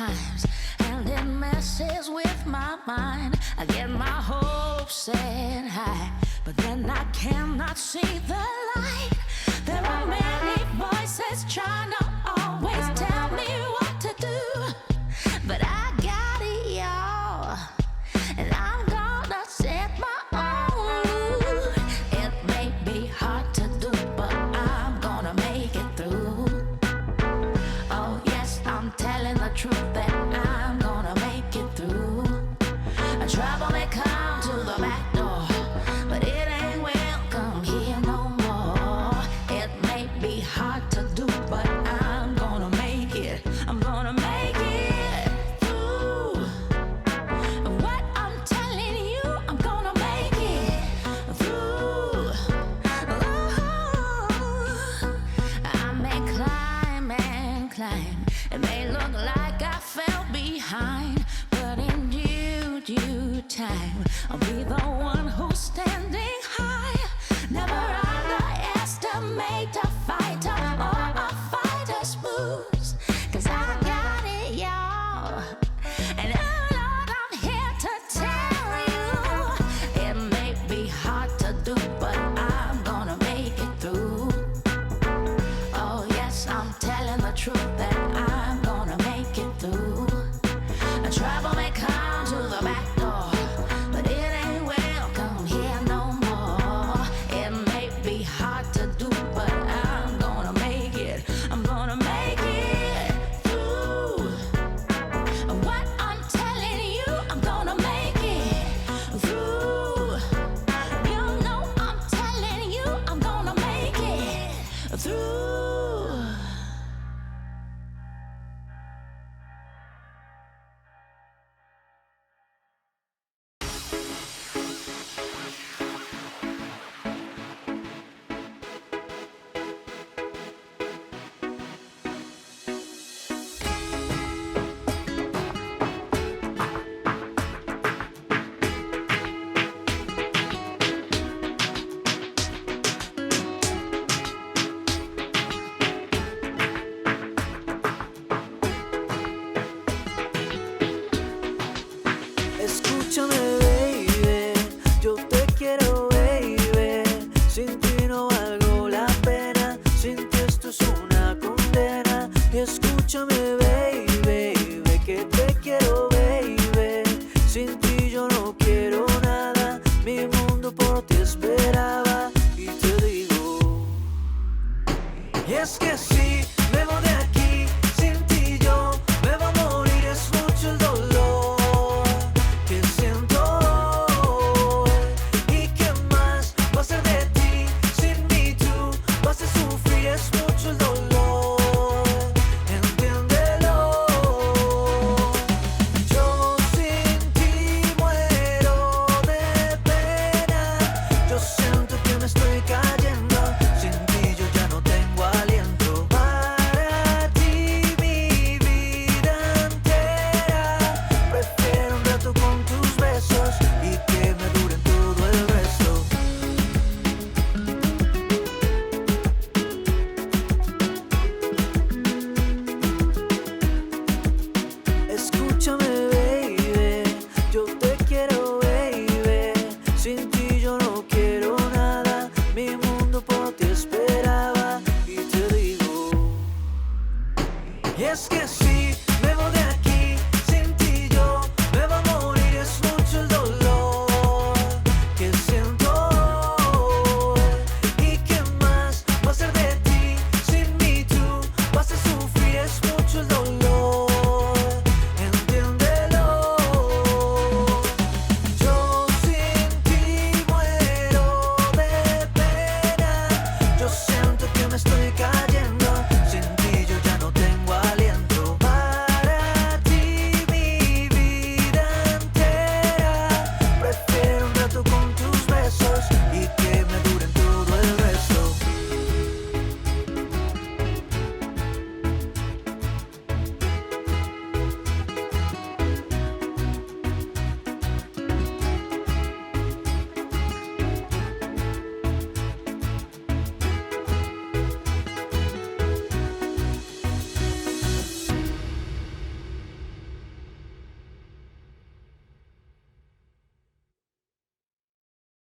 times, and it messes with my mind. I get my hopes set high, but then I cannot see the light. There are many voices trying to always tell me what to do, but I got it, y'all, and I'm gonna set my own rule. It may be hard to do, but I'm gonna make it through. Oh yes, I'm telling the truth that I'm gonna make it through. Trouble may come to the back door, but it ain't welcome here no more. It may be hard to do, but I'm gonna make it. I'm gonna make it through. What I'm telling you, I'm gonna make it through. Ooh. I may climb and climb. It may look like I fell behind, but in due time, I'll be the one who's standing high. Never underestimate a fighter or a fighter's moves, 'cause I got it, y'all. And oh Lord, I'm here to tell you, it may be hard to do, but I'm gonna make it through. Oh yes, I'm telling the truth that I'm gonna make it through. Trouble may come to the back door, but it ain't welcome here no more. It may be hard to do, but I'm gonna make it. I'm gonna make it through. What I'm telling you, I'm gonna make it through. You know I'm telling you, I'm gonna make it through. Escúchame, baby, yo te quiero, baby. Sin ti no valgo la pena, sin ti esto es una condena. Y escúchame, baby, que te quiero, baby. Sin ti yo no quiero nada, mi mundo por ti esperaba. Y te digo, y es que sí.